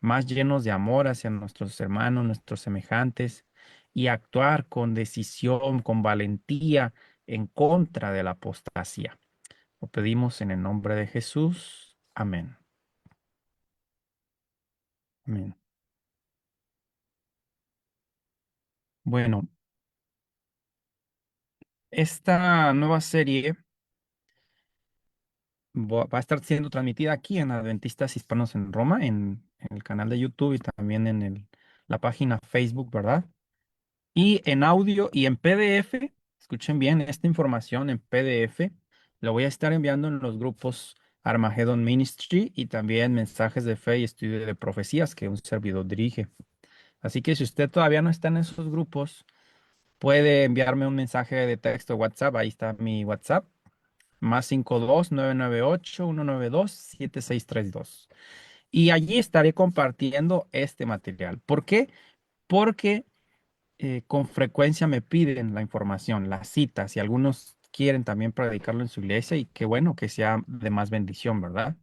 más llenos de amor hacia nuestros hermanos, nuestros semejantes, y actuar con decisión, con valentía en contra de la apostasía. Lo pedimos en el nombre de Jesús. Amén. Amén. Bueno, esta nueva serie va a estar siendo transmitida aquí en Adventistas Hispanos en Roma, en el canal de YouTube y también en la página Facebook, ¿verdad? Y en audio y en PDF, escuchen bien, esta información en PDF la voy a estar enviando en los grupos Armageddon Ministry y también mensajes de fe y estudio de profecías que un servidor dirige. Así que si usted todavía no está en esos grupos, puede enviarme un mensaje de texto WhatsApp. Ahí está mi WhatsApp, más 52 998 192 7632. Y allí estaré compartiendo este material. ¿Por qué? Porque con frecuencia me piden la información, las citas, y algunos quieren también predicarlo en su iglesia y qué bueno que sea de más bendición, ¿verdad?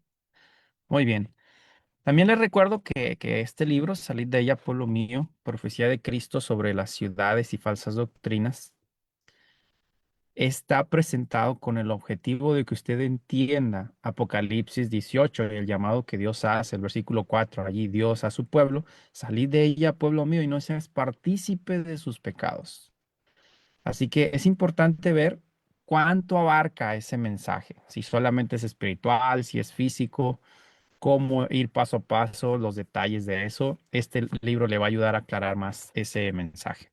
Muy bien. También les recuerdo que este libro, Salid de ella, pueblo mío, profecía de Cristo sobre las ciudades y falsas doctrinas, está presentado con el objetivo de que usted entienda Apocalipsis 18, el llamado que Dios hace, el versículo 4, allí Dios a su pueblo, salid de ella, pueblo mío, y no seas partícipe de sus pecados. Así que es importante ver cuánto abarca ese mensaje, si solamente es espiritual, si es físico, cómo ir paso a paso, los detalles de eso. Este libro le va a ayudar a aclarar más ese mensaje.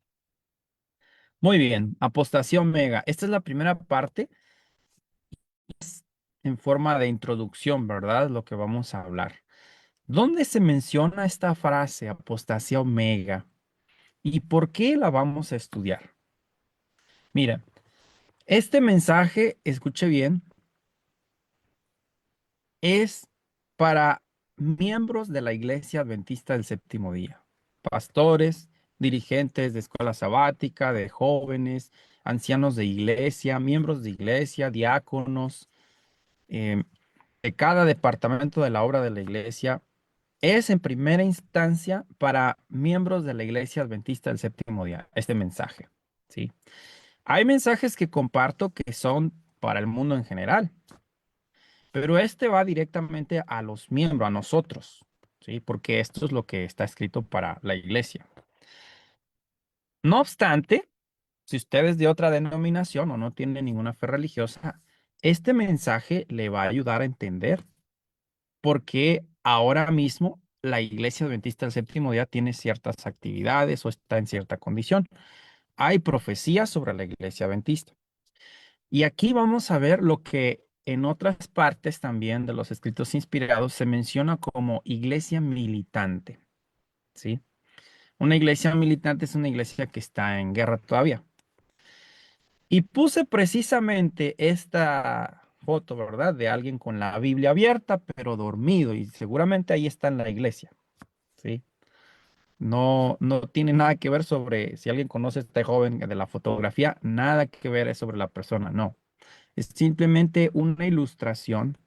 Muy bien, apostasía omega. Esta es la primera parte en forma de introducción, ¿verdad? Lo que vamos a hablar. ¿Dónde se menciona esta frase, apostasía omega? ¿Y por qué la vamos a estudiar? Mira, este mensaje, escuche bien, es para miembros de la Iglesia Adventista del Séptimo Día, pastores, dirigentes de escuela sabática, de jóvenes, ancianos de iglesia, miembros de iglesia, diáconos, em, de cada departamento de la obra de la iglesia. Es en primera instancia para miembros de la Iglesia Adventista del Séptimo Día, este mensaje, ¿sí? Hay mensajes que comparto que son para el mundo en general, pero este va directamente a los miembros, a nosotros, ¿sí? Porque esto es lo que está escrito para la iglesia. No obstante, si usted es de otra denominación o no tiene ninguna fe religiosa, este mensaje le va a ayudar a entender por qué ahora mismo la iglesia adventista del séptimo día tiene ciertas actividades o está en cierta condición. Hay profecías sobre la iglesia adventista. Y aquí vamos a ver lo que en otras partes también de los escritos inspirados se menciona como iglesia militante, ¿sí? Una iglesia militante es una iglesia que está en guerra todavía. Y puse precisamente esta foto, ¿verdad? De alguien con la Biblia abierta, pero dormido, y seguramente ahí está en la iglesia, ¿sí? No, no tiene nada que ver sobre si alguien conoce a este joven de la fotografía, nada que ver es sobre la persona, no. Es simplemente una ilustración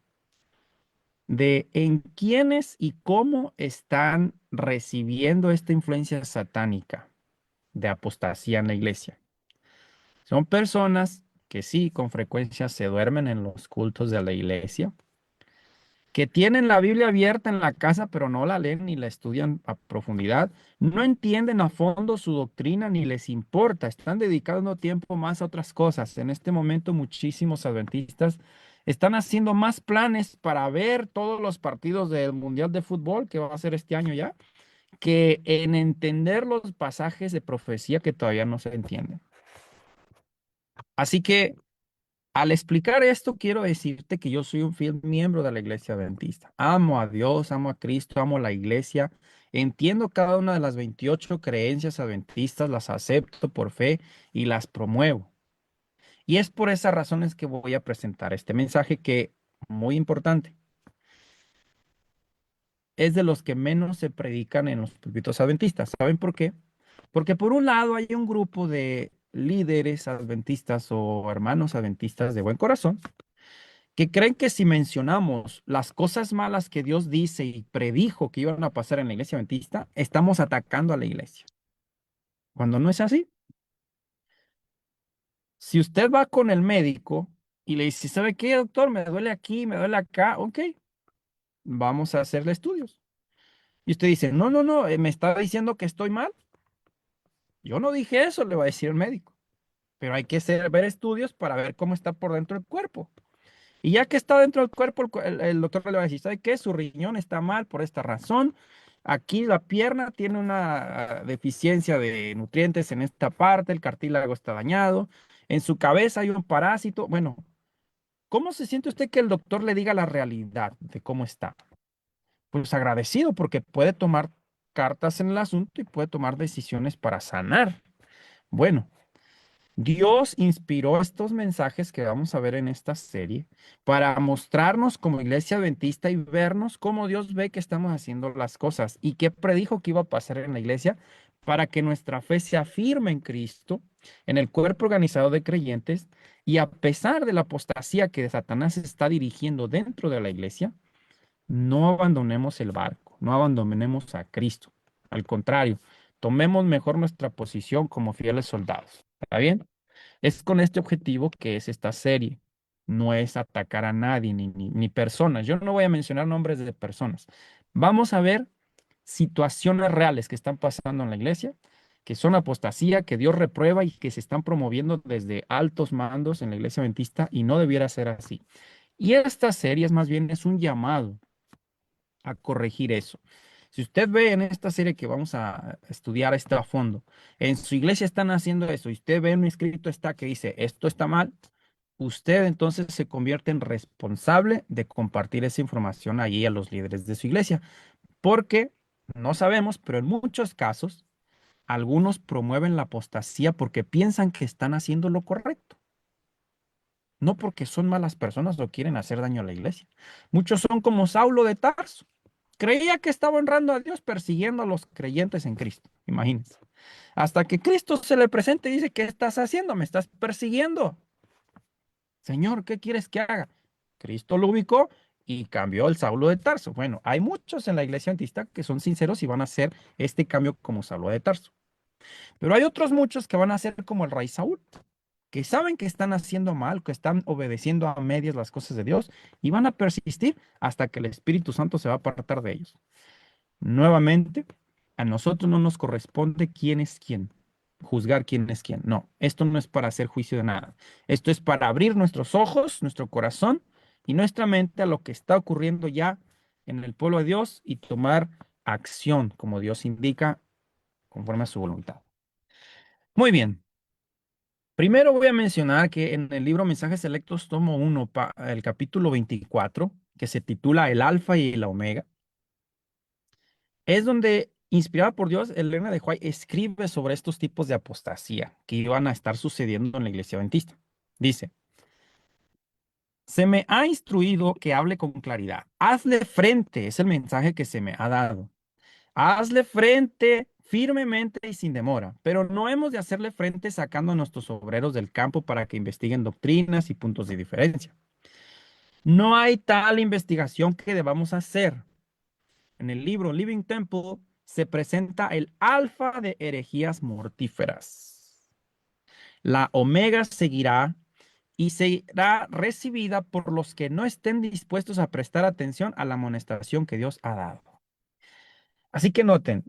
de en quiénes y cómo están recibiendo esta influencia satánica de apostasía en la iglesia. Son personas que sí, con frecuencia se duermen en los cultos de la iglesia, que tienen la Biblia abierta en la casa, pero no la leen ni la estudian a profundidad, no entienden a fondo su doctrina ni les importa, están dedicando tiempo más a otras cosas. En este momento, muchísimos adventistas están haciendo más planes para ver todos los partidos del Mundial de Fútbol que va a ser este año ya, que en entender los pasajes de profecía que todavía no se entienden. Así que al explicar esto, quiero decirte que yo soy un fiel miembro de la iglesia adventista. Amo a Dios, amo a Cristo, amo la iglesia. Entiendo cada una de las 28 creencias adventistas, las acepto por fe y las promuevo. Y es por esas razones que voy a presentar este mensaje que, muy importante, es de los que menos se predican en los púlpitos adventistas. ¿Saben por qué? Porque por un lado hay un grupo de líderes adventistas o hermanos adventistas de buen corazón que creen que si mencionamos las cosas malas que Dios dice y predijo que iban a pasar en la iglesia adventista, estamos atacando a la iglesia. Cuando no es así. Si usted va con el médico y le dice, ¿sabe qué, doctor? Me duele aquí, me duele acá. Ok, vamos a hacerle estudios. Y usted dice, no, no, no, me está diciendo que estoy mal. Yo no dije eso, le va a decir el médico. Pero hay que ver estudios para ver cómo está por dentro del cuerpo. Y ya que está dentro del cuerpo, el doctor le va a decir, ¿sabe qué? Su riñón está mal por esta razón. Aquí la pierna tiene una deficiencia de nutrientes en esta parte, el cartílago está dañado. En su cabeza hay un parásito. Bueno, ¿cómo se siente usted que el doctor le diga la realidad de cómo está? Pues agradecido porque puede tomar cartas en el asunto y puede tomar decisiones para sanar. Bueno, Dios inspiró estos mensajes que vamos a ver en esta serie para mostrarnos como iglesia adventista y vernos cómo Dios ve que estamos haciendo las cosas y qué predijo que iba a pasar en la iglesia para que nuestra fe se afirme en Cristo, en el cuerpo organizado de creyentes y a pesar de la apostasía que Satanás está dirigiendo dentro de la iglesia, no abandonemos el barco, no abandonemos a Cristo. Al contrario, tomemos mejor nuestra posición como fieles soldados. ¿Está bien? Es con este objetivo que es esta serie. No es atacar a nadie ni personas. Yo no voy a mencionar nombres de personas. Vamos a ver situaciones reales que están pasando en la iglesia, que son apostasía, que Dios reprueba y que se están promoviendo desde altos mandos en la iglesia adventista y no debiera ser así. Y esta serie es más bien es un llamado a corregir eso. Si usted ve en esta serie que vamos a estudiar esto a fondo, en su iglesia están haciendo eso y usted ve un escrito está que dice esto está mal, usted entonces se convierte en responsable de compartir esa información allí a los líderes de su iglesia, porque no sabemos, pero en muchos casos algunos promueven la apostasía porque piensan que están haciendo lo correcto, no porque son malas personas o quieren hacer daño a la iglesia. Muchos son como Saulo de Tarso. Creía que estaba honrando a Dios persiguiendo a los creyentes en Cristo. Imagínense. Hasta que Cristo se le presenta y dice, ¿qué estás haciendo? Me estás persiguiendo. Señor, ¿qué quieres que haga? Cristo lo ubicó y cambió el Saulo de Tarso. Bueno, hay muchos en la iglesia adventista que son sinceros y van a hacer este cambio como Saulo de Tarso. Pero hay otros muchos que van a hacer como el rey Saúl, que saben que están haciendo mal, que están obedeciendo a medias las cosas de Dios y van a persistir hasta que el Espíritu Santo se va a apartar de ellos. Nuevamente, a nosotros no nos corresponde quién es quién, juzgar quién es quién. No, esto no es para hacer juicio de nada. Esto es para abrir nuestros ojos, nuestro corazón y nuestra mente a lo que está ocurriendo ya en el pueblo de Dios y tomar acción como Dios indica conforme a su voluntad. Muy bien. Primero voy a mencionar que en el libro Mensajes Selectos, tomo uno, el capítulo 24, que se titula El Alfa y la Omega, es donde, inspirada por Dios, Elena de White escribe sobre estos tipos de apostasía que iban a estar sucediendo en la iglesia adventista. Dice, se me ha instruido que hable con claridad. Hazle frente, es el mensaje que se me ha dado. Hazle frente firmemente y sin demora, pero no hemos de hacerle frente sacando a nuestros obreros del campo para que investiguen doctrinas y puntos de diferencia. No hay tal investigación que debamos hacer. En el libro Living Temple se presenta el alfa de herejías mortíferas. La omega seguirá y será recibida por los que no estén dispuestos a prestar atención a la amonestación que Dios ha dado. Así que noten,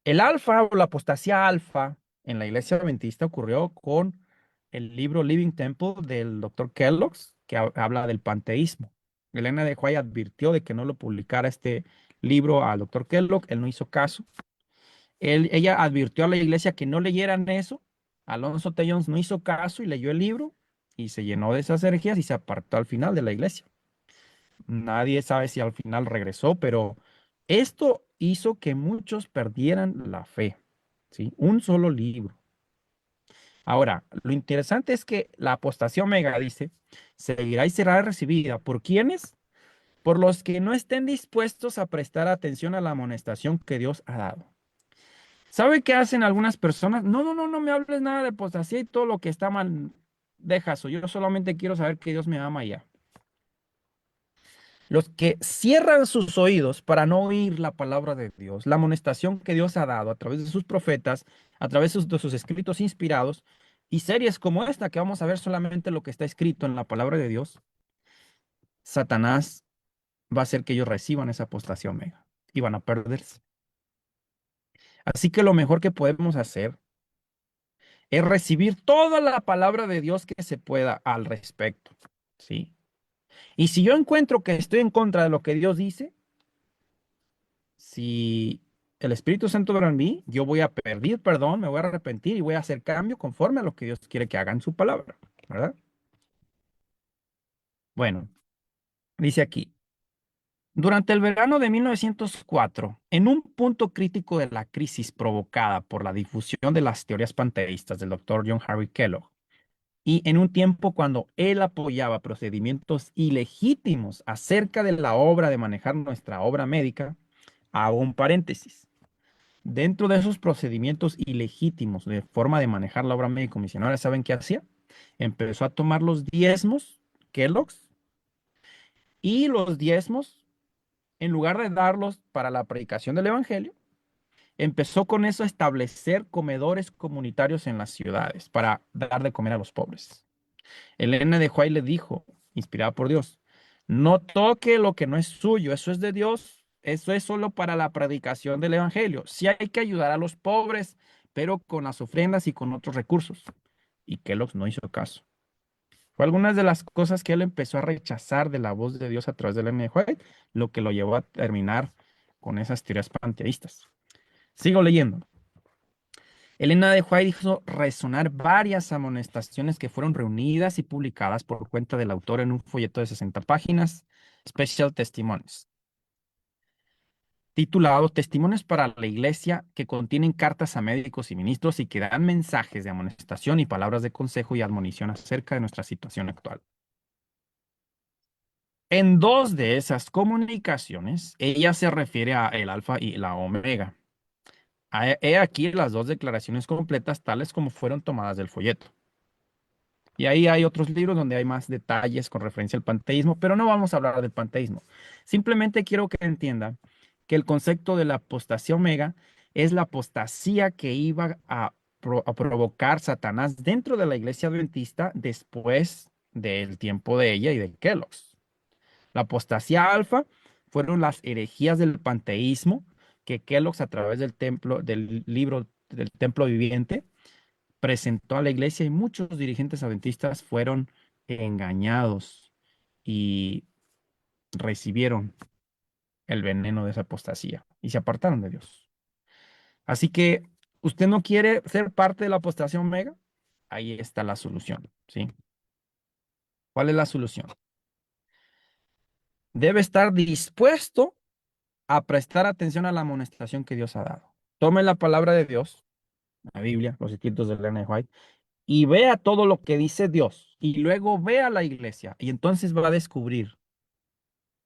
el alfa o la apostasía alfa en la iglesia adventista ocurrió con el libro Living Temple del doctor Kellogg's, que habla del panteísmo. Elena de White advirtió de que no lo publicara este libro al doctor Kellogg, él no hizo caso. Ella advirtió a la iglesia que no leyeran eso. Alonso T. Jones no hizo caso y leyó el libro y se llenó de esas herejías y se apartó al final de la iglesia. Nadie sabe si al final regresó, pero esto hizo que muchos perdieran la fe, ¿sí? Un solo libro. Ahora, lo interesante es que la apostasía omega dice, seguirá y será recibida. ¿Por quiénes? Por los que no estén dispuestos a prestar atención a la amonestación que Dios ha dado. ¿Sabe qué hacen algunas personas? No, no, no, no me hables nada de apostasía y todo lo que está mal, deja eso. Yo solamente quiero saber que Dios me ama y ya. Los que cierran sus oídos para no oír la palabra de Dios, la amonestación que Dios ha dado a través de sus profetas, a través de sus escritos inspirados y series como esta que vamos a ver solamente lo que está escrito en la palabra de Dios, Satanás va a hacer que ellos reciban esa apostasía omega y van a perderse. Así que lo mejor que podemos hacer es recibir toda la palabra de Dios que se pueda al respecto, ¿sí? Y si yo encuentro que estoy en contra de lo que Dios dice, si el Espíritu Santo obra en mí, yo voy a pedir perdón, me voy a arrepentir y voy a hacer cambio conforme a lo que Dios quiere que haga en su palabra, ¿verdad? Bueno, dice aquí, durante el verano de 1904, en un punto crítico de la crisis provocada por la difusión de las teorías panteístas del doctor John Harry Kellogg, y en un tiempo cuando él apoyaba procedimientos ilegítimos acerca de la obra de manejar nuestra obra médica, hago un paréntesis. Dentro de esos procedimientos ilegítimos de forma de manejar la obra médico misionera, ¿saben qué hacía? Empezó a tomar los diezmos, Kellogg's, y los diezmos, en lugar de darlos para la predicación del evangelio, empezó con eso a establecer comedores comunitarios en las ciudades para dar de comer a los pobres. Elena de White le dijo, inspirada por Dios, no toque lo que no es suyo, eso es de Dios, eso es solo para la predicación del evangelio. Sí hay que ayudar a los pobres, pero con las ofrendas y con otros recursos. Y Kellogg no hizo caso. Fue algunas de las cosas que él empezó a rechazar de la voz de Dios a través de Elena de White, lo que lo llevó a terminar con esas teorías panteístas. Sigo leyendo. Elena de White hizo resonar varias amonestaciones que fueron reunidas y publicadas por cuenta del autor en un folleto de 60 páginas, Special Testimonies, titulado Testimonios para la Iglesia, que contienen cartas a médicos y ministros y que dan mensajes de amonestación y palabras de consejo y admonición acerca de nuestra situación actual. En dos de esas comunicaciones, ella se refiere a el alfa y la omega. He aquí las dos declaraciones completas, tales como fueron tomadas del folleto. Y ahí hay otros libros donde hay más detalles con referencia al panteísmo, pero no vamos a hablar del panteísmo. Simplemente quiero que entiendan que el concepto de la apostasía omega es la apostasía que iba a provocar Satanás dentro de la iglesia adventista después del tiempo de ella y de Kellogg's. La apostasía alfa fueron las herejías del panteísmo que Kellogg's a través del templo, del libro del templo viviente, presentó a la iglesia y muchos dirigentes adventistas fueron engañados y recibieron el veneno de esa apostasía y se apartaron de Dios. Así que, ¿usted no quiere ser parte de la apostasía omega? Ahí está la solución, ¿sí? ¿Cuál es la solución? Debe estar dispuesto a prestar atención a la amonestación que Dios ha dado. Tome la palabra de Dios, la Biblia, los escritos de Ellen White, y vea todo lo que dice Dios y luego vea la iglesia y entonces va a descubrir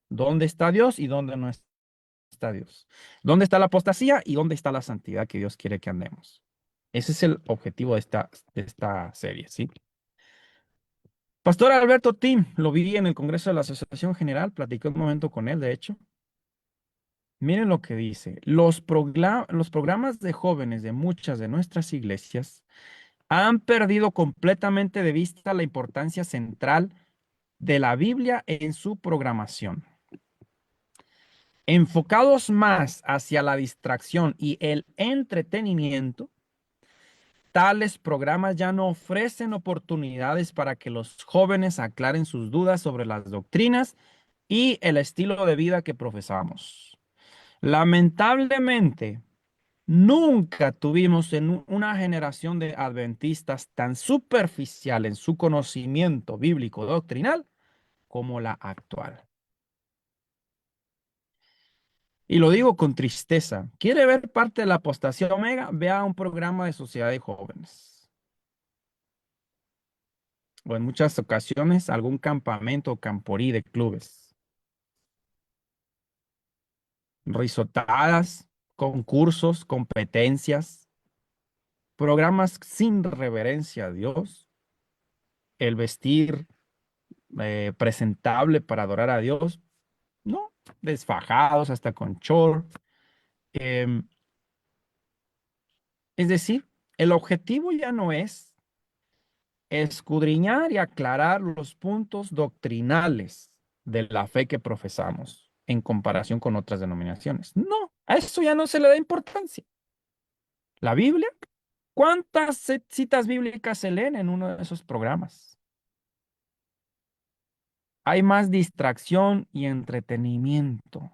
dónde está Dios y dónde no está Dios. Dónde está la apostasía y dónde está la santidad que Dios quiere que andemos. Ese es el objetivo de esta serie, ¿sí? Pastor Alberto Tim, lo vi en el Congreso de la Asociación General, platiqué un momento con él, de hecho. Miren lo que dice. Los programas de jóvenes de muchas de nuestras iglesias han perdido completamente de vista la importancia central de la Biblia en su programación. Enfocados más hacia la distracción y el entretenimiento, tales programas ya no ofrecen oportunidades para que los jóvenes aclaren sus dudas sobre las doctrinas y el estilo de vida que profesamos. Lamentablemente, nunca tuvimos en una generación de adventistas tan superficial en su conocimiento bíblico doctrinal como la actual. Y lo digo con tristeza. ¿Quiere ver parte de la apostasía omega? Vea un programa de sociedad de jóvenes. O en muchas ocasiones algún campamento o camporí de clubes. Risotadas, concursos, competencias, programas sin reverencia a Dios, el vestir presentable para adorar a Dios, desfajados, hasta con short. Em, es decir, el objetivo ya no es escudriñar y aclarar los puntos doctrinales de la fe que profesamos en comparación con otras denominaciones. No, a eso ya no se le da importancia. La Biblia, ¿cuántas citas bíblicas se leen en uno de esos programas? Hay más distracción y entretenimiento.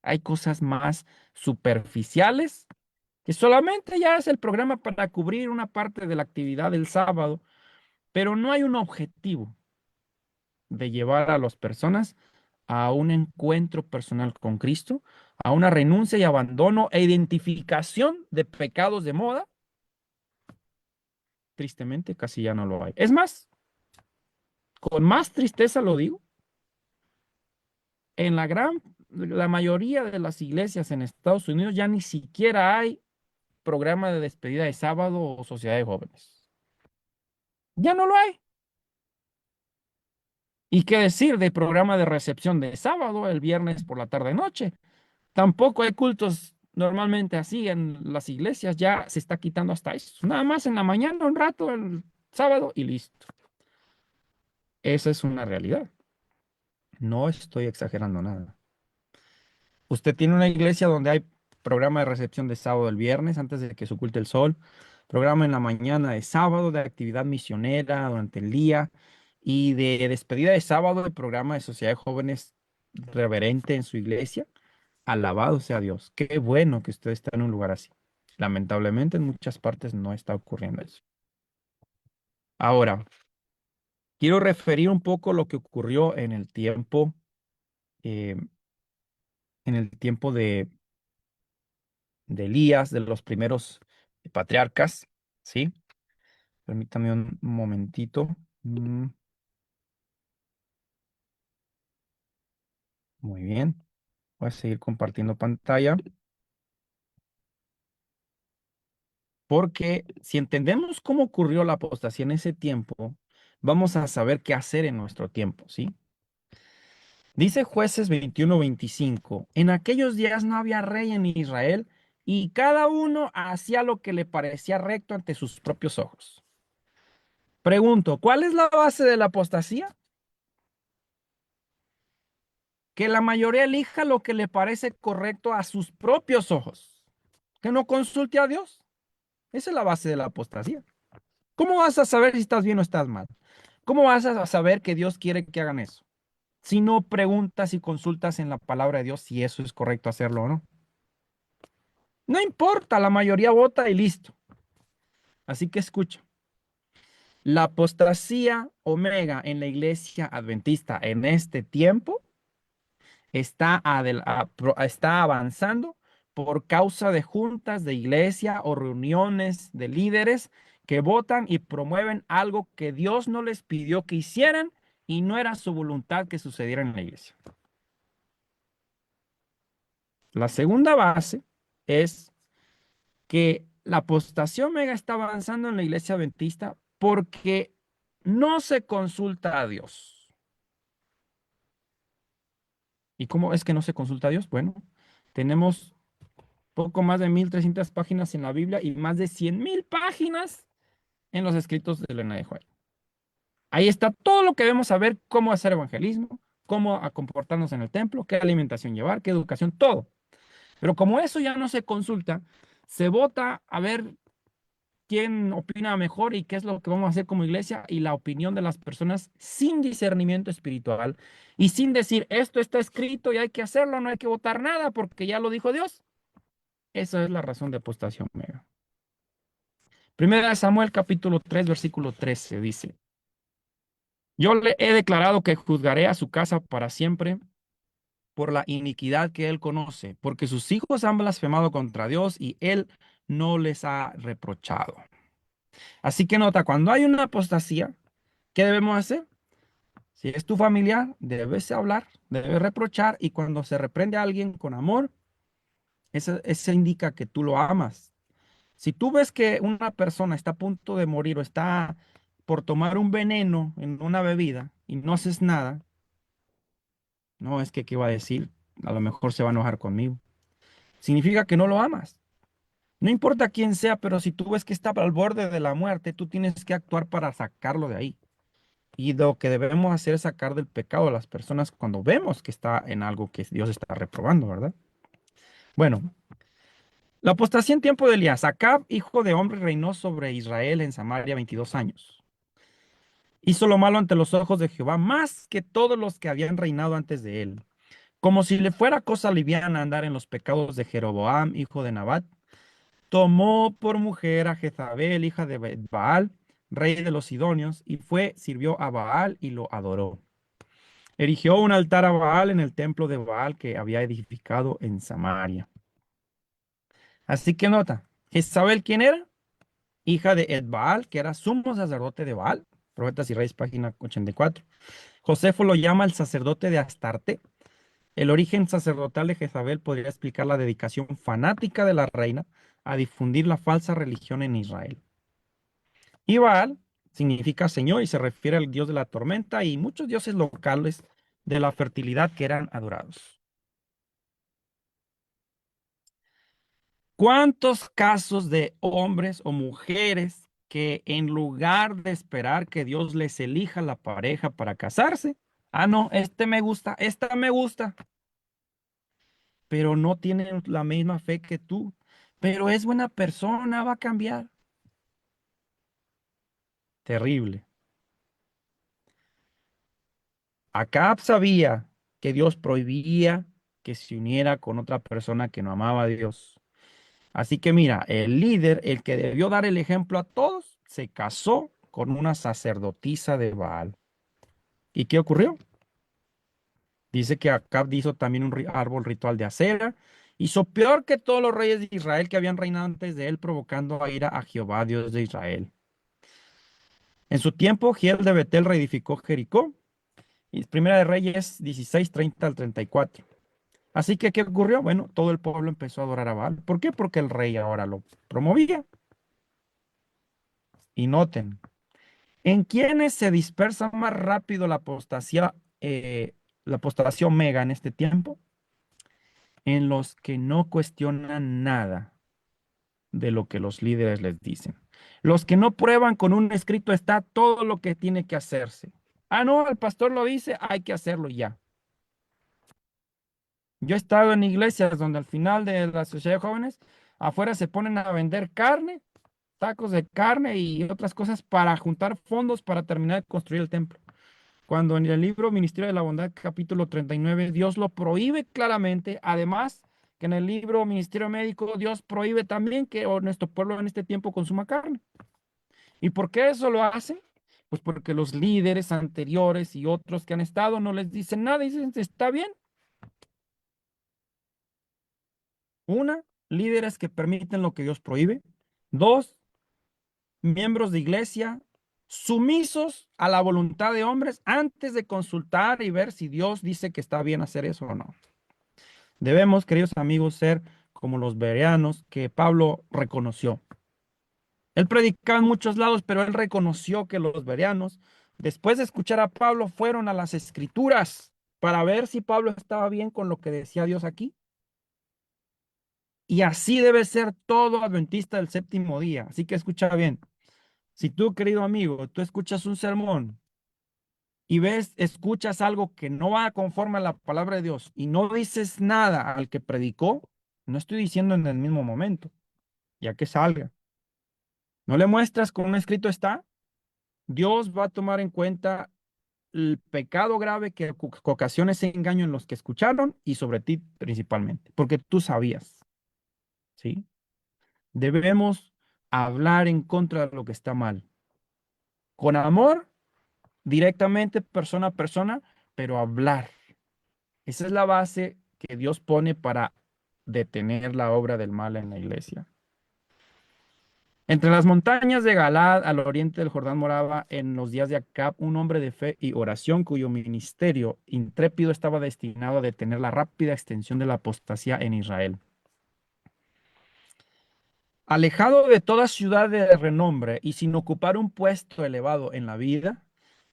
Hay cosas más superficiales que solamente ya es el programa para cubrir una parte de la actividad del sábado, pero no hay un objetivo de llevar a las personas a un encuentro personal con Cristo, a una renuncia y abandono e identificación de pecados de moda. Tristemente, casi ya no lo hay. Es más, con más tristeza lo digo, en la mayoría de las iglesias en Estados Unidos ya ni siquiera hay programa de despedida de sábado o sociedad de jóvenes. Ya no lo hay. ¿Y qué decir de programa de recepción de sábado, el viernes por la tarde-noche? Tampoco hay cultos normalmente así en las iglesias, ya se está quitando hasta eso. Nada más en la mañana, un rato, el sábado y listo. Esa es una realidad. No estoy exagerando nada. Usted tiene una iglesia donde hay programa de recepción de sábado el viernes antes de que se oculte el sol, programa en la mañana de sábado de actividad misionera durante el día y de despedida de sábado de programa de sociedad de jóvenes reverente en su iglesia. Alabado sea Dios. Qué bueno que usted está en un lugar así. Lamentablemente en muchas partes no está ocurriendo eso. Ahora, quiero referir un poco lo que ocurrió eh, en el tiempo de Elías, de los primeros patriarcas, ¿sí? Permítame un momentito. Mm, Muy bien. Voy a seguir compartiendo pantalla porque si entendemos cómo ocurrió la apostasía en ese tiempo, vamos a saber qué hacer en nuestro tiempo, ¿sí? Dice Jueces 21-25, en aquellos días no había rey en Israel y cada uno hacía lo que le parecía recto ante sus propios ojos. Pregunto, ¿cuál es la base de la apostasía? Que la mayoría elija lo que le parece correcto a sus propios ojos, que no consulte a Dios. Esa es la base de la apostasía. ¿Cómo vas a saber si estás bien o estás mal? ¿Cómo vas a saber que Dios quiere que hagan eso? Si no preguntas y consultas en la palabra de Dios si eso es correcto hacerlo o no. No importa, la mayoría vota y listo. Así que escucha. La apostasía omega en la iglesia adventista en este tiempo está avanzando por causa de juntas de iglesia o reuniones de líderes que votan y promueven algo que Dios no les pidió que hicieran y no era su voluntad que sucediera en la iglesia. La segunda base es que la apostasía omega está avanzando en la iglesia adventista porque no se consulta a Dios. ¿Y cómo es que no se consulta a Dios? Bueno, tenemos poco más de 1.300 páginas en la Biblia y más de 100.000 páginas en los escritos de Elena de White. Ahí está todo lo que debemos saber, cómo hacer evangelismo, cómo comportarnos en el templo, qué alimentación llevar, qué educación, todo. Pero como eso ya no se consulta, se vota a ver quién opina mejor y qué es lo que vamos a hacer como iglesia y la opinión de las personas sin discernimiento espiritual y sin decir esto está escrito y hay que hacerlo, no hay que votar nada porque ya lo dijo Dios. Esa es la razón de apostasía omega. Primera de Samuel capítulo 3 versículo 13 dice, yo le he declarado que juzgaré a su casa para siempre por la iniquidad que él conoce, porque sus hijos han blasfemado contra Dios y él no les ha reprochado. Así que nota, cuando hay una apostasía, ¿qué debemos hacer? Si es tu familiar, debes hablar, debes reprochar y cuando se reprende a alguien con amor, eso indica que tú lo amas. Si tú ves que una persona está a punto de morir o está por tomar un veneno en una bebida y no haces nada, No, es que, ¿qué va a decir? A lo mejor se va a enojar conmigo. Significa que no lo amas. No importa quién sea, pero si tú ves que está al borde de la muerte, tú tienes que actuar para sacarlo de ahí. Y lo que debemos hacer es sacar del pecado a las personas cuando vemos que está en algo que Dios está reprobando, ¿verdad? Bueno, la apostasía en tiempo de Elías. Acab, hijo de hombre, reinó sobre Israel en Samaria 22 años. Hizo lo malo ante los ojos de Jehová más que todos los que habían reinado antes de él. Como si le fuera cosa liviana andar en los pecados de Jeroboam, hijo de Nabat, tomó por mujer a Jezabel, hija de Baal, rey de los Sidonios, y fue, sirvió a Baal y lo adoró. Erigió un altar a Baal en el templo de Baal que había edificado en Samaria. Así que nota, Jezabel, ¿quién era? Hija de Edbaal, que era sumo sacerdote de Baal. Profetas y Reyes, página 84. Josefo lo llama el sacerdote de Astarte. El origen sacerdotal de Jezabel podría explicar la dedicación fanática de la reina a difundir la falsa religión en Israel. Y Baal significa señor y se refiere al dios de la tormenta y muchos dioses locales de la fertilidad que eran adorados. ¿Cuántos casos de hombres o mujeres que en lugar de esperar que Dios les elija la pareja para casarse, ah, no, este me gusta, esta me gusta, pero no tienen la misma fe que tú, pero es buena persona, va a cambiar? Terrible. Acab sabía que Dios prohibía que se uniera con otra persona que no amaba a Dios. Así que mira, el líder, el que debió dar el ejemplo a todos, se casó con una sacerdotisa de Baal. ¿Y qué ocurrió? Dice que Acab hizo también un árbol ritual de acera. Hizo peor que todos los reyes de Israel que habían reinado antes de él, provocando a ira a Jehová, Dios de Israel. En su tiempo, Giel de Betel reedificó Jericó. Y Primera de Reyes 16, 30 al 34. Así que, ¿qué ocurrió? Bueno, todo el pueblo empezó a adorar a Baal. ¿Por qué? Porque el rey ahora lo promovía. Y noten, ¿en quiénes se dispersa más rápido la apostasía omega en este tiempo? En los que no cuestionan nada de lo que los líderes les dicen. Los que no prueban con un escrito está todo lo que tiene que hacerse. Ah, no, el pastor lo dice, hay que hacerlo ya. Yo he estado en iglesias donde al final de la sociedad de jóvenes, afuera se ponen a vender carne, tacos de carne y otras cosas para juntar fondos para terminar de construir el templo. Cuando en el libro Ministerio de la Bondad, capítulo 39, Dios lo prohíbe claramente. Además, que en el libro Ministerio Médico, Dios prohíbe también que nuestro pueblo en este tiempo consuma carne. ¿Y por qué eso lo hace? Pues porque los líderes anteriores y otros que han estado no les dicen nada, dicen, está bien. Una, líderes que permiten lo que Dios prohíbe. Dos, miembros de iglesia sumisos a la voluntad de hombres antes de consultar y ver si Dios dice que está bien hacer eso o no. Debemos, queridos amigos, ser como los bereanos que Pablo reconoció. Él predicaba en muchos lados, pero él reconoció que los bereanos, después de escuchar a Pablo, fueron a las escrituras para ver si Pablo estaba bien con lo que decía Dios aquí. Y así debe ser todo adventista del séptimo día. Así que escucha bien. Si tú, querido amigo, tú escuchas un sermón y escuchas algo que no va conforme a la palabra de Dios y no dices nada al que predicó, no estoy diciendo en el mismo momento, ya que salga. No le muestras con un escrito está, Dios va a tomar en cuenta el pecado grave que ocasiona ese engaño en los que escucharon y sobre ti principalmente, porque tú sabías, ¿sí? Debemos hablar en contra de lo que está mal, con amor, directamente, persona a persona, pero hablar. Esa es la base que Dios pone para detener la obra del mal en la iglesia. Entre las montañas de Galaad, al oriente del Jordán, moraba en los días de Acab un hombre de fe y oración cuyo ministerio intrépido estaba destinado a detener la rápida extensión de la apostasía en Israel. Alejado de toda ciudad de renombre y sin ocupar un puesto elevado en la vida,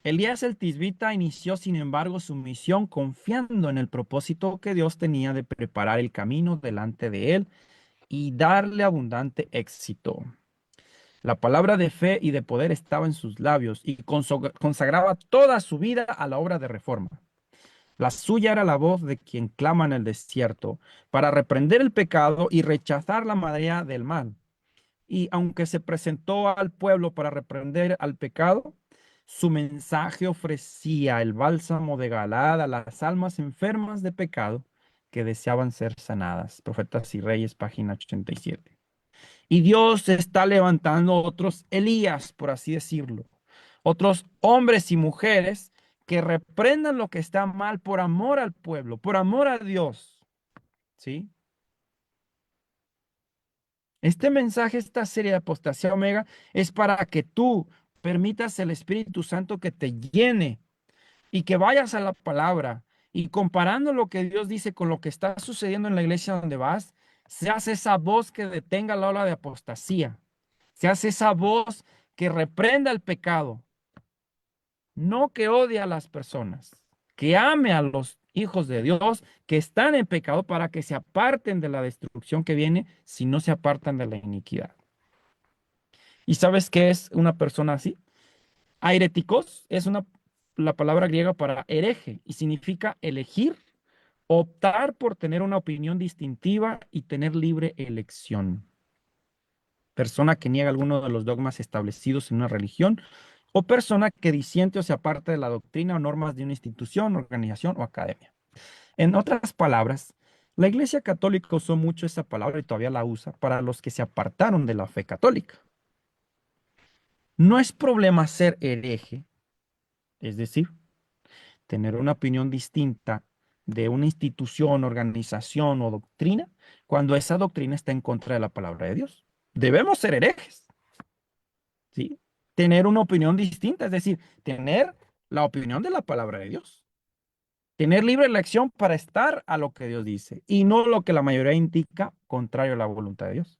Elías el Tisbita inició, sin embargo, su misión confiando en el propósito que Dios tenía de preparar el camino delante de él y darle abundante éxito. La palabra de fe y de poder estaba en sus labios y consagraba toda su vida a la obra de reforma. La suya era la voz de quien clama en el desierto para reprender el pecado y rechazar la marea del mal. Y aunque se presentó al pueblo para reprender al pecado, su mensaje ofrecía el bálsamo de Galaad a las almas enfermas de pecado que deseaban ser sanadas. Profetas y Reyes, página 87. Y Dios está levantando otros Elías, por así decirlo, otros hombres y mujeres que reprendan lo que está mal por amor al pueblo, por amor a Dios, ¿sí? Este mensaje, esta serie de Apostasía Omega, es para que tú permitas el Espíritu Santo que te llene y que vayas a la palabra y comparando lo que Dios dice con lo que está sucediendo en la iglesia donde vas, seas esa voz que detenga la ola de apostasía, seas esa voz que reprenda el pecado, no que odie a las personas, que ame a los hijos de Dios que están en pecado para que se aparten de la destrucción que viene si no se apartan de la iniquidad. ¿Y sabes qué es una persona así? Airetikos es la palabra griega para hereje y significa elegir, optar por tener una opinión distintiva y tener libre elección. Persona que niega alguno de los dogmas establecidos en una religión o persona que disiente o se aparta de la doctrina o normas de una institución, organización o academia. En otras palabras, la Iglesia Católica usó mucho esa palabra y todavía la usa para los que se apartaron de la fe católica. No es problema ser hereje, es decir, tener una opinión distinta de una institución, organización o doctrina cuando esa doctrina está en contra de la palabra de Dios. Debemos ser herejes, ¿sí? Tener una opinión distinta, es decir, tener la opinión de la palabra de Dios. Tener libre elección para estar a lo que Dios dice y no lo que la mayoría indica contrario a la voluntad de Dios.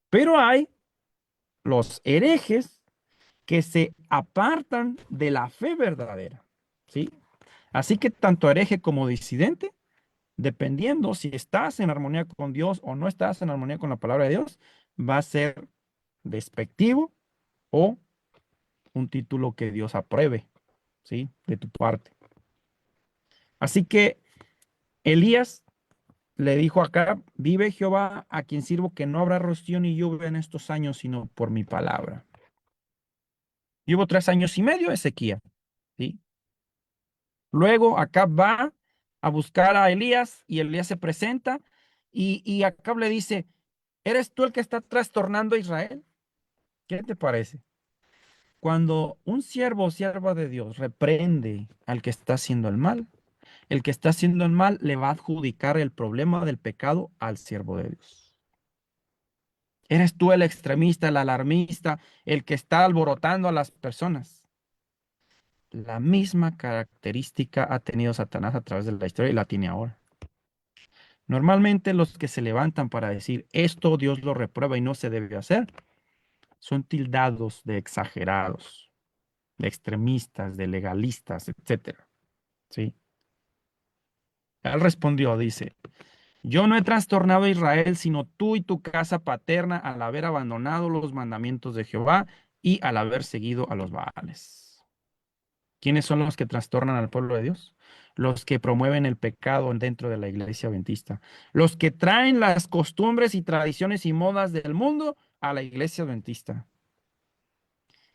Pero hay los herejes que se apartan de la fe verdadera, ¿sí? Así que tanto hereje como disidente, dependiendo si estás en armonía con Dios o no estás en armonía con la palabra de Dios, va a ser despectivo o un título que Dios apruebe, ¿sí? De tu parte. Así que Elías le dijo acá, vive Jehová a quien sirvo que no habrá rocío ni lluvia en estos años, sino por mi palabra. Llevo 3 años y medio de sequía, ¿sí? Luego Acab va a buscar a Elías y Elías se presenta y Acab le dice, ¿eres tú el que está trastornando a Israel? ¿Qué te parece? Cuando un siervo o sierva de Dios reprende al que está haciendo el que está haciendo el mal le va a adjudicar el problema del pecado al siervo de Dios. ¿Eres tú el extremista, el alarmista, el que está alborotando a las personas? La misma característica ha tenido Satanás a través de la historia y la tiene ahora. Normalmente los que se levantan para decir esto Dios lo reprueba y no se debe hacer, son tildados de exagerados, de extremistas, de legalistas, etcétera. ¿Sí? Él respondió, dice, yo no he trastornado a Israel, sino tú y tu casa paterna al haber abandonado los mandamientos de Jehová y al haber seguido a los Baales. ¿Quiénes son los que trastornan al pueblo de Dios? Los que promueven el pecado dentro de la iglesia adventista. Los que traen las costumbres y tradiciones y modas del mundo a la iglesia adventista.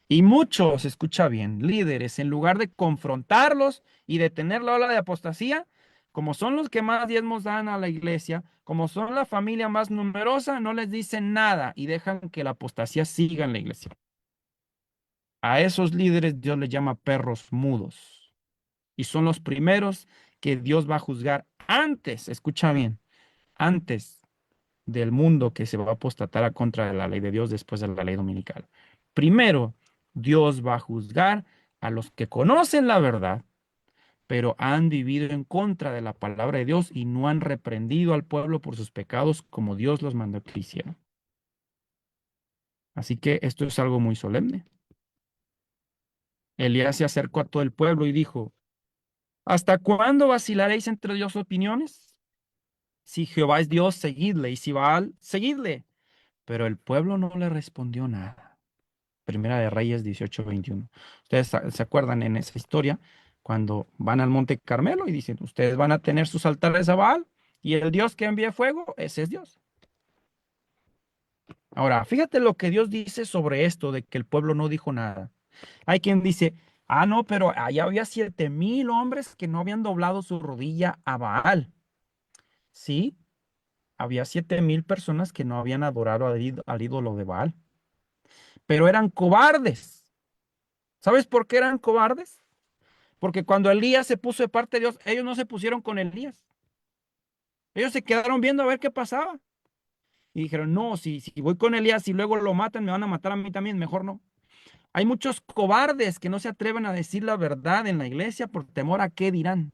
Y muchos, escucha bien, líderes, en lugar de confrontarlos y detener la ola de apostasía, como son los que más diezmos dan a la iglesia, como son la familia más numerosa, no les dicen nada y dejan que la apostasía siga en la iglesia. A esos líderes Dios les llama perros mudos. Y son los primeros que Dios va a juzgar antes, escucha bien, antes del mundo que se va a apostatar a contra de la ley de Dios después de la ley dominical. Primero, Dios va a juzgar a los que conocen la verdad, pero han vivido en contra de la palabra de Dios y no han reprendido al pueblo por sus pecados como Dios los mandó que hicieran. Así que esto es algo muy solemne. Elías se acercó a todo el pueblo y dijo, ¿hasta cuándo vacilaréis entre dos opiniones? Si Jehová es Dios, seguidle, y si Baal, seguidle. Pero el pueblo no le respondió nada. Primera de Reyes 18:21. Ustedes se acuerdan en esa historia cuando van al Monte Carmelo y dicen, ustedes van a tener sus altares a Baal y el Dios que envía fuego, ese es Dios. Ahora, fíjate lo que Dios dice sobre esto de que el pueblo no dijo nada. Hay quien dice, ah, no, pero allá había 7,000 hombres que no habían doblado su rodilla a Baal. Sí, había 7,000 personas que no habían adorado al ídolo de Baal, pero eran cobardes. ¿Sabes por qué eran cobardes? Porque cuando Elías se puso de parte de Dios, ellos no se pusieron con Elías. Ellos se quedaron viendo a ver qué pasaba. Y dijeron, no, si voy con Elías y luego lo matan, me van a matar a mí también, mejor no. Hay muchos cobardes que no se atreven a decir la verdad en la iglesia por temor a qué dirán,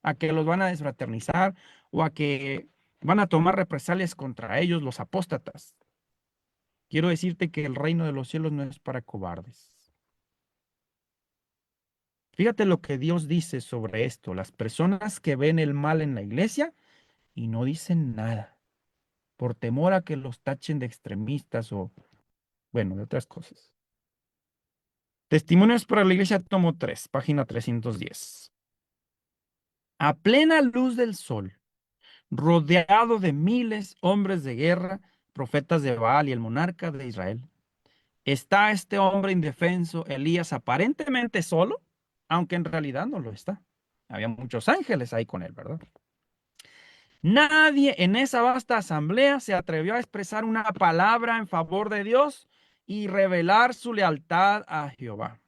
a que los van a desfraternizar o a que van a tomar represalias contra ellos, los apóstatas. Quiero decirte que el reino de los cielos no es para cobardes. Fíjate lo que Dios dice sobre esto. Las personas que ven el mal en la iglesia y no dicen nada por temor a que los tachen de extremistas o, bueno, de otras cosas. Testimonios para la iglesia, tomo 3, página 310. A plena luz del sol, rodeado de miles hombres de guerra, profetas de Baal y el monarca de Israel, está este hombre indefenso, Elías, aparentemente solo, aunque en realidad no lo está. Había muchos ángeles ahí con él, ¿verdad? Nadie en esa vasta asamblea se atrevió a expresar una palabra en favor de Dios y revelar su lealtad a Jehová.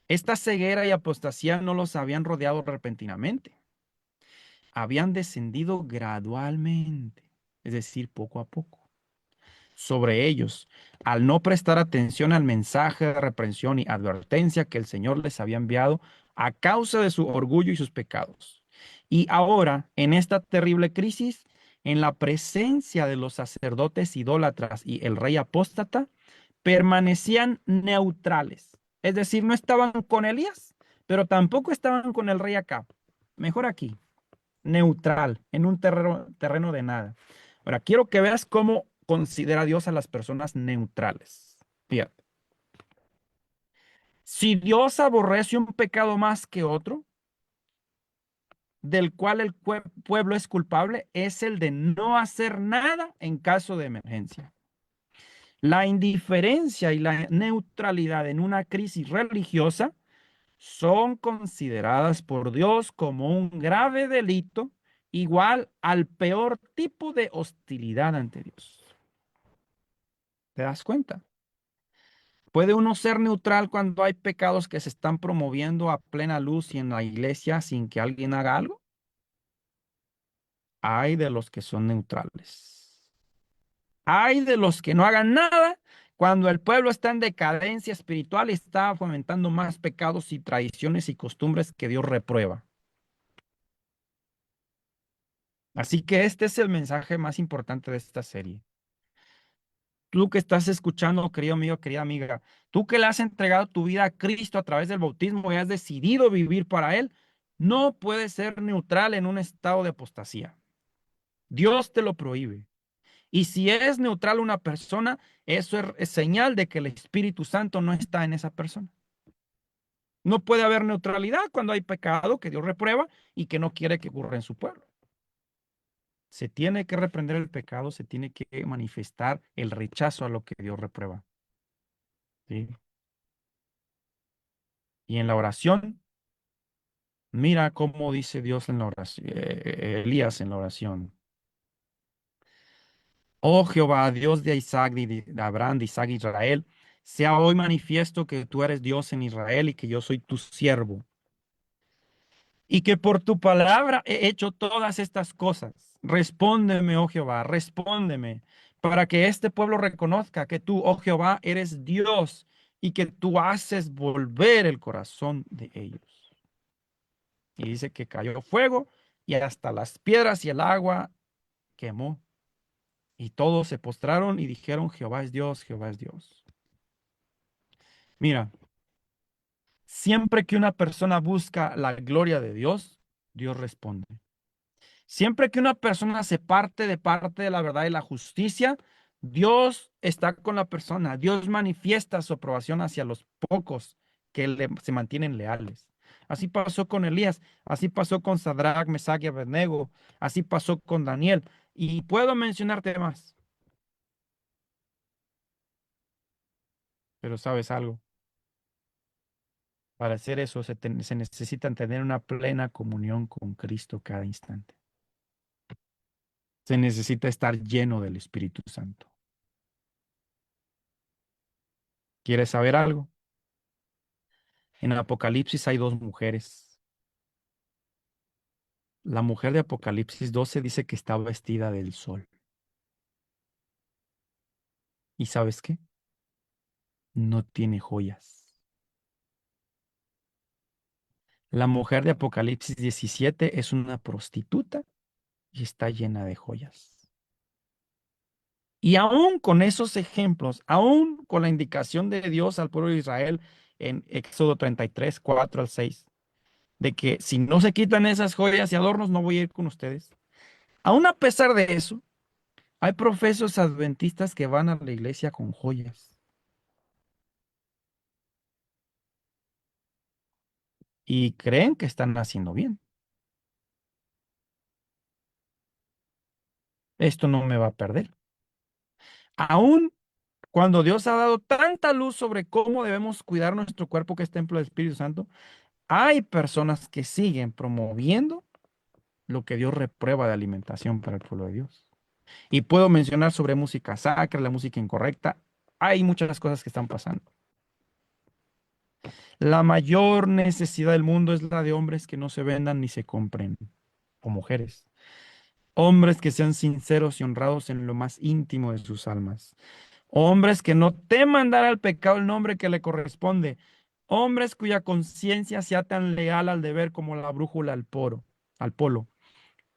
Esta ceguera y apostasía no los habían rodeado repentinamente, habían descendido gradualmente, es decir, poco a poco, sobre ellos, al no prestar atención al mensaje de reprensión y advertencia que el Señor les había enviado a causa de su orgullo y sus pecados. Y ahora, en esta terrible crisis, en la presencia de los sacerdotes idólatras y el rey apóstata, permanecían neutrales. Es decir, no estaban con Elías, pero tampoco estaban con el rey Acab. Mejor aquí, neutral, en un terreno de nada. Ahora, quiero que veas cómo considera Dios a las personas neutrales. Fíjate. Si Dios aborrece un pecado más que otro, del cual el pueblo es culpable, es el de no hacer nada en caso de emergencia. La indiferencia y la neutralidad en una crisis religiosa son consideradas por Dios como un grave delito, igual al peor tipo de hostilidad ante Dios. ¿Te das cuenta? ¿Puede uno ser neutral cuando hay pecados que se están promoviendo a plena luz y en la iglesia sin que alguien haga algo? Hay de los que son neutrales. Hay de los que no hagan nada cuando el pueblo está en decadencia espiritual y está fomentando más pecados y tradiciones y costumbres que Dios reprueba. Así que este es el mensaje más importante de esta serie. Tú que estás escuchando, querido amigo, querida amiga, tú que le has entregado tu vida a Cristo a través del bautismo y has decidido vivir para Él, no puedes ser neutral en un estado de apostasía. Dios te lo prohíbe. Y si es neutral una persona, eso es señal de que el Espíritu Santo no está en esa persona. No puede haber neutralidad cuando hay pecado que Dios reprueba y que no quiere que ocurra en su pueblo. Se tiene que reprender el pecado, se tiene que manifestar el rechazo a lo que Dios reprueba. ¿Sí? Y en la oración, mira cómo dice Dios en la oración, Elías en la oración. Oh Jehová, Dios de Isaac, de Abraham, de Isaac y Israel, sea hoy manifiesto que tú eres Dios en Israel y que yo soy tu siervo. Y que por tu palabra he hecho todas estas cosas. Respóndeme, oh Jehová, respóndeme, para que este pueblo reconozca que tú, oh Jehová, eres Dios y que tú haces volver el corazón de ellos. Y dice que cayó fuego y hasta las piedras y el agua quemó. Y todos se postraron y dijeron, Jehová es Dios, Jehová es Dios. Mira, siempre que una persona busca la gloria de Dios, Dios responde. Siempre que una persona se parte de la verdad y la justicia, Dios está con la persona. Dios manifiesta su aprobación hacia los pocos que se mantienen leales. Así pasó con Elías, así pasó con Sadrach, Mesach y Abednego, así pasó con Daniel. Y puedo mencionarte más, pero sabes algo, para hacer eso se necesita tener una plena comunión con Cristo cada instante. Se necesita estar lleno del Espíritu Santo. ¿Quieres saber algo? En el Apocalipsis hay dos mujeres. La mujer de Apocalipsis 12 dice que está vestida del sol. ¿Y sabes qué? No tiene joyas. La mujer de Apocalipsis 17 es una prostituta y está llena de joyas. Y aún con esos ejemplos, aún con la indicación de Dios al pueblo de Israel en Éxodo 33, 4 al 6, de que si no se quitan esas joyas y adornos, no voy a ir con ustedes. Aún a pesar de eso, hay profesos adventistas que van a la iglesia con joyas y creen que están haciendo bien. Esto no me va a perder. Aún cuando Dios ha dado tanta luz sobre cómo debemos cuidar nuestro cuerpo que es templo del Espíritu Santo, hay personas que siguen promoviendo lo que Dios reprueba de alimentación para el pueblo de Dios. Y puedo mencionar sobre música sacra, la música incorrecta. Hay muchas cosas que están pasando. La mayor necesidad del mundo es la de hombres que no se vendan ni se compren, o mujeres. Hombres que sean sinceros y honrados en lo más íntimo de sus almas. Hombres que no teman dar al pecado el nombre que le corresponde. Hombres cuya conciencia sea tan leal al deber como la brújula al polo.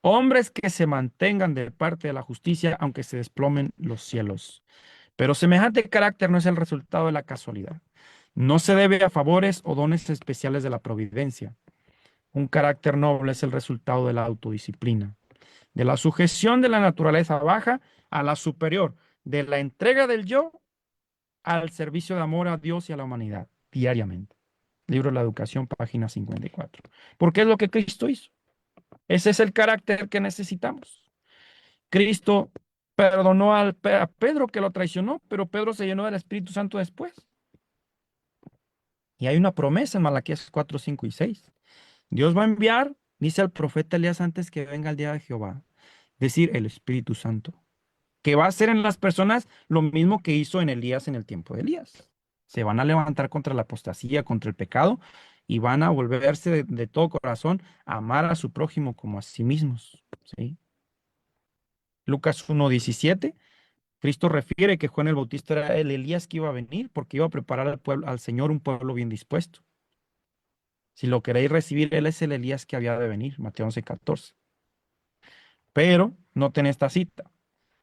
Hombres que se mantengan de parte de la justicia aunque se desplomen los cielos. Pero semejante carácter no es el resultado de la casualidad. No se debe a favores o dones especiales de la providencia. Un carácter noble es el resultado de la autodisciplina, de la sujeción de la naturaleza baja a la superior, de la entrega del yo al servicio de amor a Dios y a la humanidad, diariamente. Libro de la Educación, página 54. Porque es lo que Cristo hizo. Ese es el carácter que necesitamos. Cristo perdonó a Pedro que lo traicionó, pero Pedro se llenó del Espíritu Santo después. Y hay una promesa en Malaquías 4, 5 y 6. Dios va a enviar, dice el profeta Elías antes que venga el día de Jehová, decir el Espíritu Santo, que va a hacer en las personas lo mismo que hizo en Elías en el tiempo de Elías. Se van a levantar contra la apostasía, contra el pecado, y van a volverse de todo corazón a amar a su prójimo como a sí mismos. ¿Sí? Lucas 1:17, Cristo refiere que Juan el Bautista era el Elías que iba a venir porque iba a preparar al pueblo, al Señor un pueblo bien dispuesto. Si lo queréis recibir, Él es el Elías que había de venir, Mateo 11:14. Pero noten esta cita.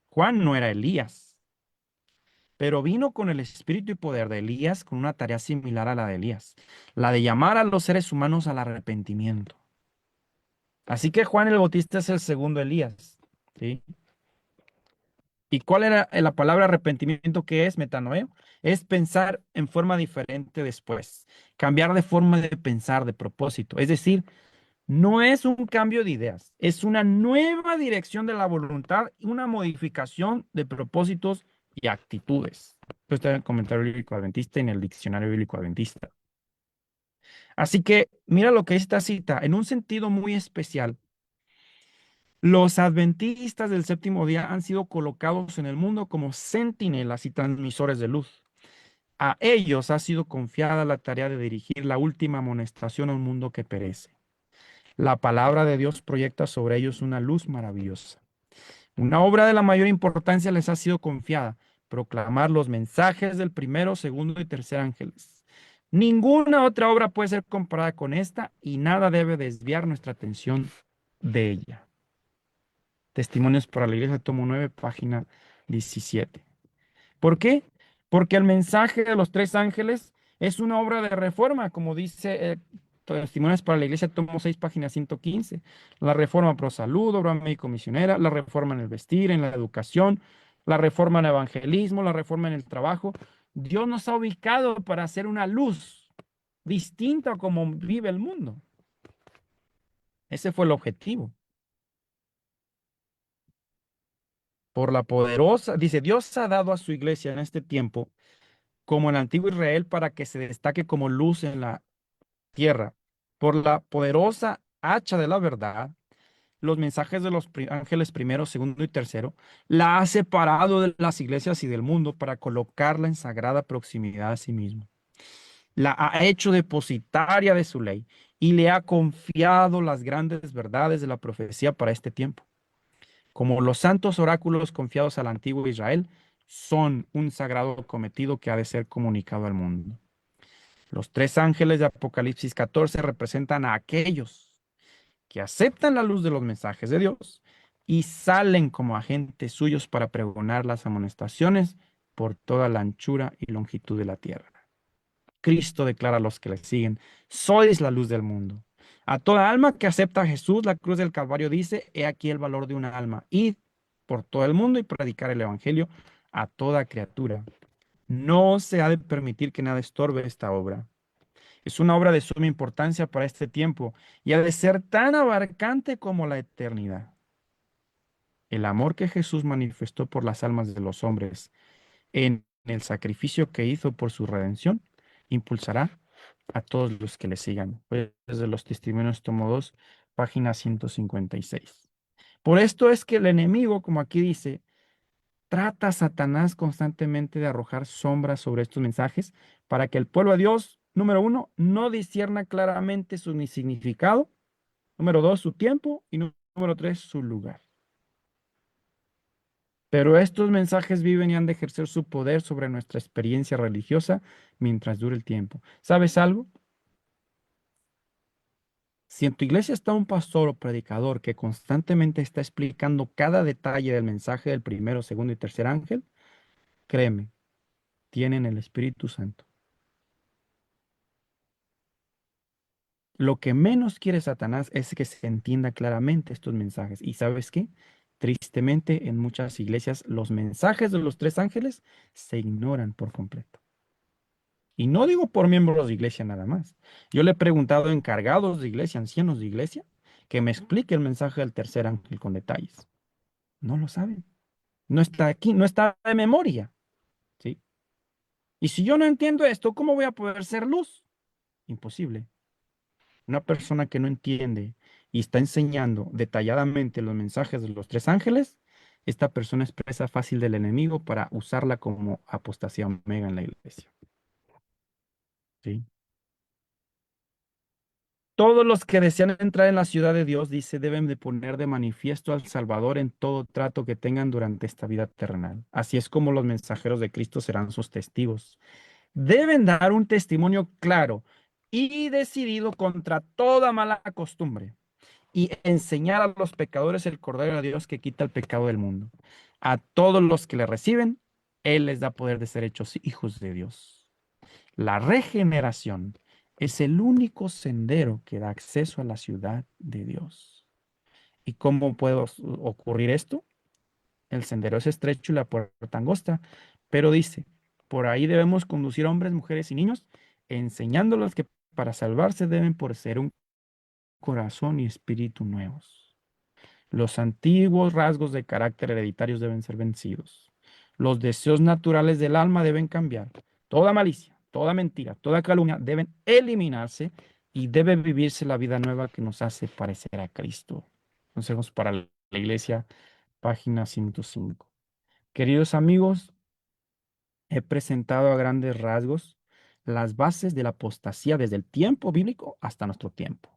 Juan no era Elías, pero vino con el espíritu y poder de Elías con una tarea similar a la de Elías, la de llamar a los seres humanos al arrepentimiento. Así que Juan el Bautista es el segundo Elías, ¿sí? ¿Y cuál era la palabra arrepentimiento que es metanoeo? Es pensar en forma diferente después, cambiar de forma de pensar, de propósito. Es decir, no es un cambio de ideas, es una nueva dirección de la voluntad y una modificación de propósitos y actitudes. Esto está en el comentario bíblico adventista y en el diccionario bíblico adventista. Así que mira lo que esta cita, en un sentido muy especial, los adventistas del séptimo día han sido colocados en el mundo como centinelas y transmisores de luz. A ellos ha sido confiada la tarea de dirigir la última amonestación a un mundo que perece. La palabra de Dios proyecta sobre ellos una luz maravillosa. Una obra de la mayor importancia les ha sido confiada, proclamar los mensajes del primero, segundo y tercer ángeles. Ninguna otra obra puede ser comparada con esta y nada debe desviar nuestra atención de ella. Testimonios para la Iglesia, tomo 9, página 17. ¿Por qué? Porque el mensaje de los tres ángeles Es una obra de reforma, como dice Testimonios para la Iglesia, tomo 6, página 115. La reforma pro salud, obra médico-misionera, la reforma en el vestir, en la educación, la reforma en el evangelismo, la reforma en el trabajo. Dios nos ha ubicado para hacer una luz distinta a como vive el mundo. Ese fue el objetivo. Por la poderosa, dice, Dios ha dado a su iglesia en este tiempo, como en el antiguo Israel, para que se destaque como luz en la tierra. Por la poderosa hacha de la verdad, los mensajes de los ángeles primero, segundo y tercero, la ha separado de las iglesias y del mundo para colocarla en sagrada proximidad a sí mismo. La ha hecho depositaria de su ley y le ha confiado las grandes verdades de la profecía para este tiempo. Como los santos oráculos confiados al antiguo Israel, son un sagrado cometido que ha de ser comunicado al mundo. Los tres ángeles de Apocalipsis 14 representan a aquellos que aceptan la luz de los mensajes de Dios y salen como agentes suyos para pregonar las amonestaciones por toda la anchura y longitud de la tierra. Cristo declara a los que le siguen, sois la luz del mundo. A toda alma que acepta a Jesús, la cruz del Calvario dice, he aquí el valor de una alma. Id por todo el mundo y predicar el Evangelio a toda criatura. No se ha de permitir que nada estorbe esta obra. Es una obra de suma importancia para este tiempo y ha de ser tan abarcante como la eternidad. El amor que Jesús manifestó por las almas de los hombres en el sacrificio que hizo por su redención impulsará a todos los que le sigan. Pues desde los Testimonios, tomo 2, página 156. Por esto es que el enemigo, como aquí dice, trata a Satanás constantemente de arrojar sombras sobre estos mensajes para que el pueblo de Dios, número uno, no discierna claramente su ni significado, número dos, su tiempo y número tres, su lugar. Pero estos mensajes viven y han de ejercer su poder sobre nuestra experiencia religiosa mientras dure el tiempo. ¿Sabes algo? Si en tu iglesia está un pastor o predicador que constantemente está explicando cada detalle del mensaje del primero, segundo y tercer ángel, créeme, tienen el Espíritu Santo. Lo que menos quiere Satanás es que se entienda claramente estos mensajes. ¿Y sabes qué? Tristemente, en muchas iglesias los mensajes de los tres ángeles se ignoran por completo. Y no digo por miembros de iglesia nada más. Yo le he preguntado a encargados de iglesia, ancianos de iglesia, que me explique el mensaje del tercer ángel con detalles. No lo saben. No está aquí, no está de memoria, ¿sí? Y si yo no entiendo esto, ¿cómo voy a poder ser luz? Imposible. Una persona que no entiende y está enseñando detalladamente los mensajes de los tres ángeles, esta persona es presa fácil del enemigo para usarla como apostasía omega en la iglesia, ¿sí? Todos los que desean entrar en la ciudad de Dios, dice, deben de poner de manifiesto al Salvador en todo trato que tengan durante esta vida terrenal. Así es como los mensajeros de Cristo serán sus testigos. Deben dar un testimonio claro y decidido contra toda mala costumbre y enseñar a los pecadores el Cordero de Dios que quita el pecado del mundo. A todos los que le reciben, Él les da poder de ser hechos hijos de Dios. La regeneración es el único sendero que da acceso a la ciudad de Dios. ¿Y cómo puede ocurrir esto? El sendero es estrecho y la puerta angosta, pero dice, por ahí debemos conducir a hombres, mujeres y niños, enseñándolos que para salvarse deben poseer un corazón y espíritu nuevos. Los antiguos rasgos de carácter hereditarios deben ser vencidos. Los deseos naturales del alma deben cambiar. Toda malicia, toda mentira, toda calumnia deben eliminarse y debe vivirse la vida nueva que nos hace parecer a Cristo. Consejos para la iglesia, página 105. Queridos amigos, he presentado a grandes rasgos las bases de la apostasía desde el tiempo bíblico hasta nuestro tiempo.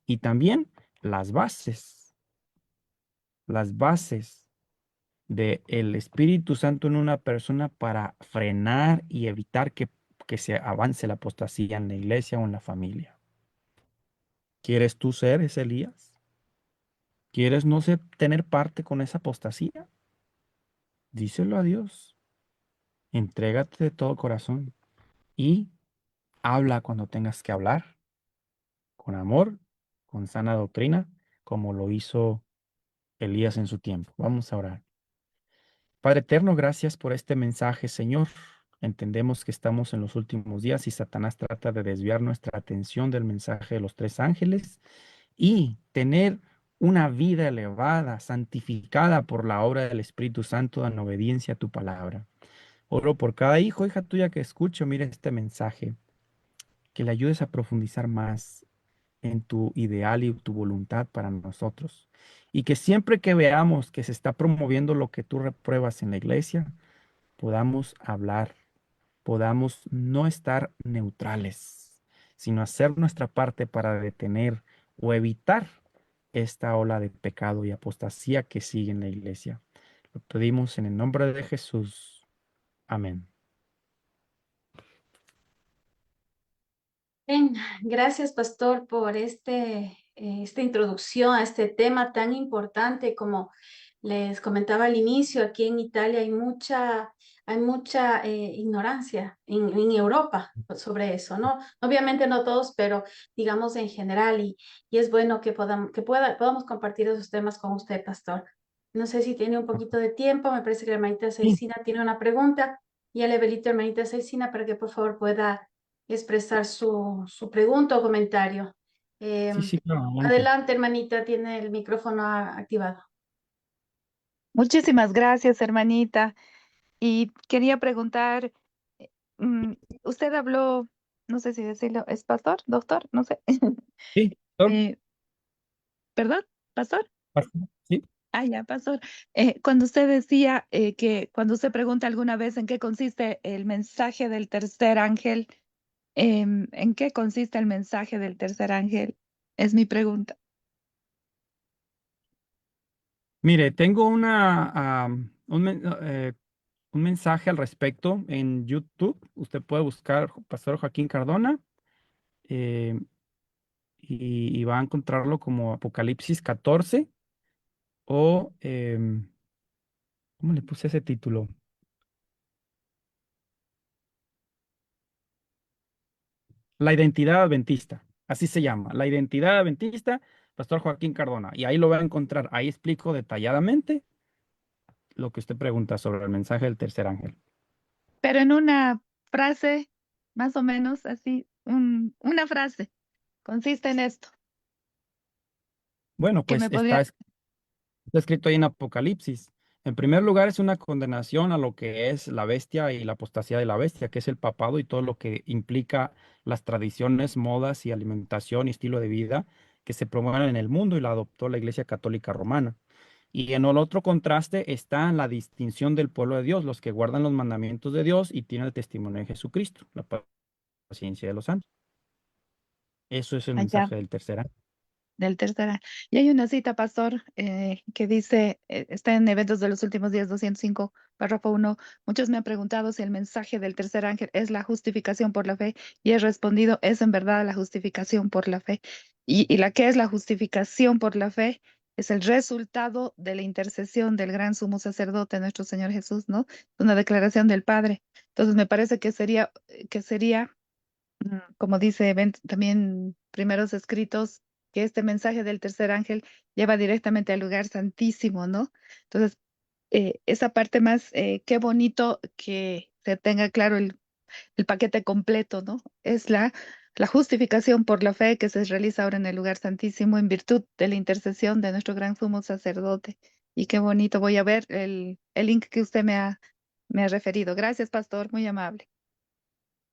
Y también las bases del Espíritu Santo en una persona para frenar y evitar que se avance la apostasía en la iglesia o en la familia. ¿Quieres tú ser ese Elías? ¿Quieres no ser, tener parte con esa apostasía? Díselo a Dios. Entrégate de todo corazón y Habla cuando tengas que hablar, con amor, con sana doctrina, como lo hizo Elías en su tiempo. Vamos a orar. Padre eterno, gracias por este mensaje, Señor. Entendemos que estamos en los últimos días y Satanás trata de desviar nuestra atención del mensaje de los tres ángeles y tener una vida elevada, santificada por la obra del Espíritu Santo en obediencia a tu palabra. Oro por cada hijo, hija tuya que escuche, mire este mensaje, que le ayudes a profundizar más en tu ideal y tu voluntad para nosotros. Y que siempre que veamos que se está promoviendo lo que tú repruebas en la iglesia, podamos hablar, podamos no estar neutrales, sino hacer nuestra parte para detener o evitar esta ola de pecado y apostasía que sigue en la iglesia. Lo pedimos en el nombre de Jesús. Amén. Bien, gracias, pastor, por esta introducción a este tema tan importante. Como les comentaba al inicio, aquí en Italia hay mucha ignorancia en Europa sobre eso, ¿no? Obviamente no todos, pero digamos en general, y es bueno que podamos compartir esos temas con usted, pastor. No sé si tiene un poquito de tiempo, me parece que la hermanita Sí, Celcina tiene una pregunta, y le habilito a la hermanita Celcina para que por favor pueda expresar su pregunta o comentario. Eh, sí, claro, adelante. Adelante, hermanita, tiene el micrófono activado. Muchísimas gracias, hermanita. Y quería preguntar, eh, mm, usted habló, no sé si decirlo, ¿es pastor, doctor? No sé. Sí, pastor. Eh, ¿Perdón? ¿Pastor? Pastor, sí. Ah, ya, pastor. Cuando usted decía que cuando usted pregunta alguna vez en qué consiste el mensaje del tercer ángel, ¿en qué consiste el mensaje del tercer ángel? Es mi pregunta. Mire, tengo un mensaje al respecto en YouTube. Usted puede buscar Pastor Joaquín Cardona eh, y va a encontrarlo como Apocalipsis 14 o, ¿cómo le puse ese título? La identidad adventista. Así se llama, la identidad adventista, Pastor Joaquín Cardona. Y ahí lo va a encontrar. Ahí explico detalladamente lo que usted pregunta sobre el mensaje del tercer ángel. Pero en una frase, más o menos así, una frase, consiste en esto, Bueno, que pues me podría. está escrito ahí en Apocalipsis. En primer lugar, es una condenación a lo que es la bestia y la apostasía de la bestia, que es el papado y todo lo que implica las tradiciones, modas y alimentación y estilo de vida que se promueven en el mundo y la adoptó la Iglesia Católica Romana. Y en el otro contraste está la distinción del pueblo de Dios, los que guardan los mandamientos de Dios y tienen el testimonio de Jesucristo, la paciencia de los santos. Eso es el Allá. mensaje del tercer ángel. Del tercer año. Y hay una cita, pastor, que dice, está en Eventos de los Últimos Días 205, párrafo 1. Muchos me han preguntado si el mensaje del tercer ángel es la justificación por la fe, y he respondido, es en verdad la justificación por la fe. Y la que es la justificación por la fe es el resultado de la intercesión del gran sumo sacerdote, nuestro Señor Jesús, ¿no? Una declaración del Padre. Entonces me parece que sería como dice también primeros escritos, que este mensaje del tercer ángel lleva directamente al lugar santísimo, ¿no? Entonces, esa parte más, qué bonito que se tenga claro el paquete completo, ¿no? Es la justificación por la fe que se realiza ahora en el lugar santísimo en virtud de la intercesión de nuestro gran sumo sacerdote. Y qué bonito, voy a ver el link que usted me ha referido. Gracias, pastor, muy amable.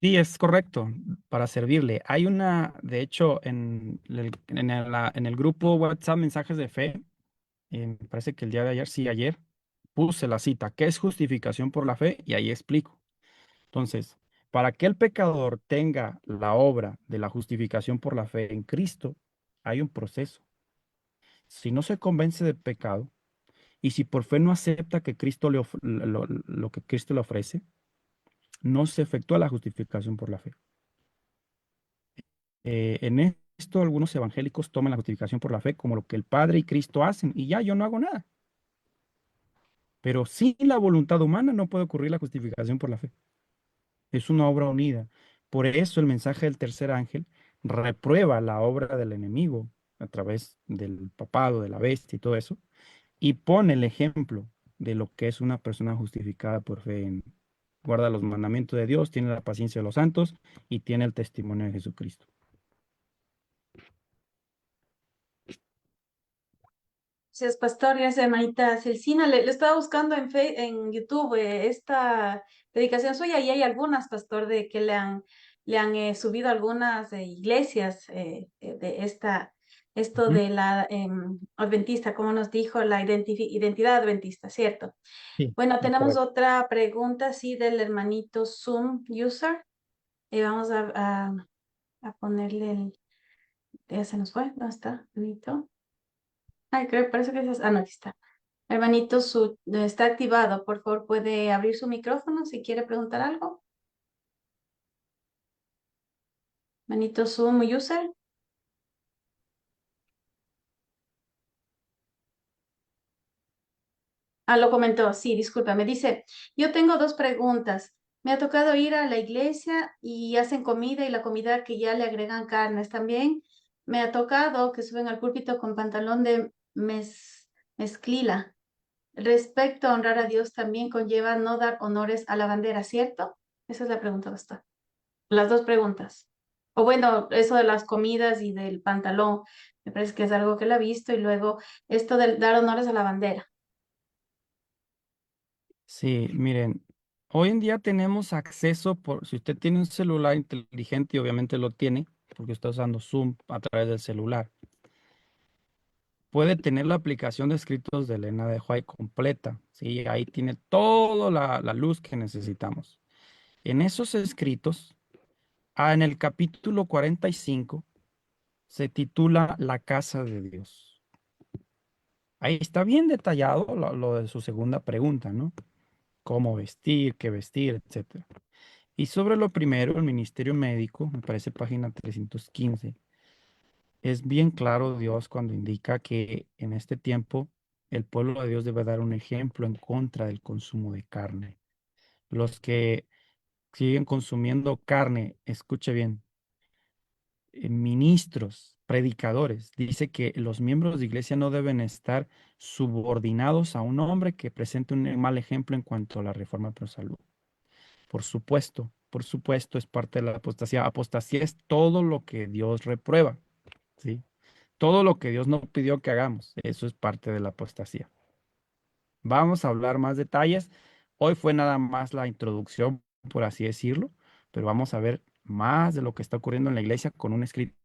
Sí, es correcto, para servirle. Hay una, de hecho, en el grupo WhatsApp Mensajes de Fe, me parece que el día de ayer, sí, ayer, puse la cita, ¿qué es justificación por la fe? Y ahí explico. Entonces, para que el pecador tenga la obra de la justificación por la fe en Cristo, hay un proceso. Si no se convence de pecado y si por fe no acepta que Cristo lo que Cristo le ofrece, no se efectúa la justificación por la fe. En esto algunos evangélicos toman la justificación por la fe como lo que el Padre y Cristo hacen y ya yo no hago nada. Pero sin la voluntad humana no puede ocurrir la justificación por la fe. Es una obra unida. Por eso el mensaje del tercer ángel reprueba la obra del enemigo a través del papado, de la bestia y todo eso, y pone el ejemplo de lo que es una persona justificada por fe en guarda los mandamientos de Dios, tiene la paciencia de los santos y tiene el testimonio de Jesucristo. Gracias, pastor. Gracias, hermanita Celcina. Le estaba buscando en YouTube esta predicación suya y hay algunas, pastor, de que le han subido algunas iglesias de esto Ujú. de la adventista, como nos dijo, la identidad adventista, ¿cierto? Sí, Bueno, es tenemos correcto. otra pregunta, sí, del hermanito Zoom User. Vamos a ponerle ya se nos fue, ¿dónde está? Hermanito. Ay, creo, parece que es, no, aquí está. Hermanito, está activado. Por favor, puede abrir su micrófono si quiere preguntar algo. Hermanito Zoom User. Lo comentó. Sí, disculpa. Me dice, yo tengo dos preguntas. Me ha tocado ir a la iglesia y hacen comida y la comida que ya le agregan carnes. También me ha tocado que suben al púlpito con pantalón de mezclilla. Respecto a honrar a Dios, también conlleva no dar honores a la bandera, ¿cierto? Esa es la pregunta, pastor. Las dos preguntas. O bueno, eso de las comidas y del pantalón, me parece que es algo que él ha visto. Y luego esto de dar honores a la bandera. Sí, miren, hoy en día tenemos acceso si usted tiene un celular inteligente y obviamente lo tiene, porque está usando Zoom a través del celular, puede tener la aplicación de escritos de Elena de White completa, ¿sí? Ahí tiene toda la luz que necesitamos. En esos escritos, en el capítulo 45, se titula La casa de Dios. Ahí está bien detallado lo de su segunda pregunta, ¿no? Cómo vestir, qué vestir, etcétera. Y sobre lo primero, el ministerio médico, me parece página 315, es bien claro Dios cuando indica que en este tiempo el pueblo de Dios debe dar un ejemplo en contra del consumo de carne. Los que siguen consumiendo carne, escuche bien, ministros, predicadores, dice que los miembros de iglesia no deben estar subordinados a un hombre que presente un mal ejemplo en cuanto a la reforma pro salud. Por supuesto, es parte de la apostasía. Apostasía es todo lo que Dios reprueba, ¿sí? Todo lo que Dios no pidió que hagamos, eso es parte de la apostasía. Vamos a hablar más detalles. Hoy fue nada más la introducción, por así decirlo, pero vamos a ver más de lo que está ocurriendo en la iglesia con un escrito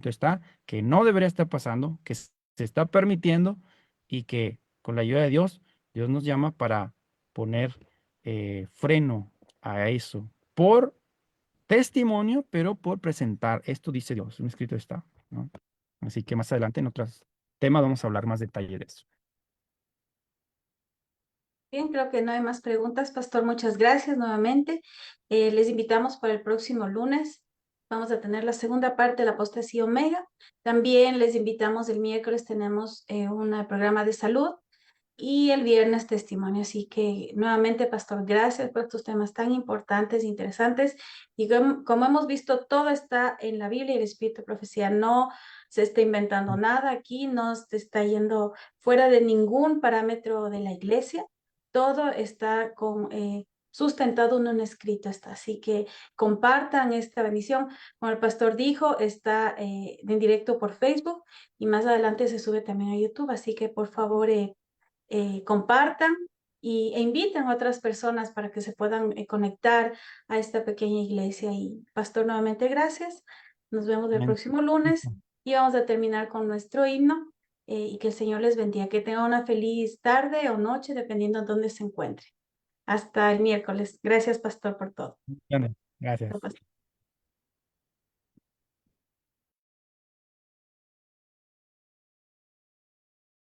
está que no debería estar pasando, que se está permitiendo y que con la ayuda de Dios, Dios nos llama para poner freno a eso por testimonio, pero por presentar. Esto dice Dios, un escrito está, ¿no? Así que más adelante en otros temas vamos a hablar más detalle de eso. Bien, creo que no hay más preguntas, pastor. Muchas gracias nuevamente. Les invitamos para el próximo lunes. Vamos a tener la segunda parte de la apostasía Omega. También les invitamos el miércoles, tenemos un programa de salud y el viernes testimonio. Así que nuevamente, pastor, gracias por estos temas tan importantes e interesantes. Y como hemos visto, todo está en la Biblia y el Espíritu de Profecía. No se está inventando nada aquí, no se está yendo fuera de ningún parámetro de la iglesia. Todo está sustentado en un escrito. Está. Así que compartan esta bendición. Como el pastor dijo, está en directo por Facebook y más adelante se sube también a YouTube. Así que por favor, compartan e inviten a otras personas para que se puedan conectar a esta pequeña iglesia. Y pastor, nuevamente gracias. Nos vemos el Amén. próximo lunes y vamos a terminar con nuestro himno y que el Señor les bendiga. Que tengan una feliz tarde o noche, dependiendo de dónde se encuentre. Hasta el miércoles. Gracias, pastor, por todo. Bendiciones. Gracias.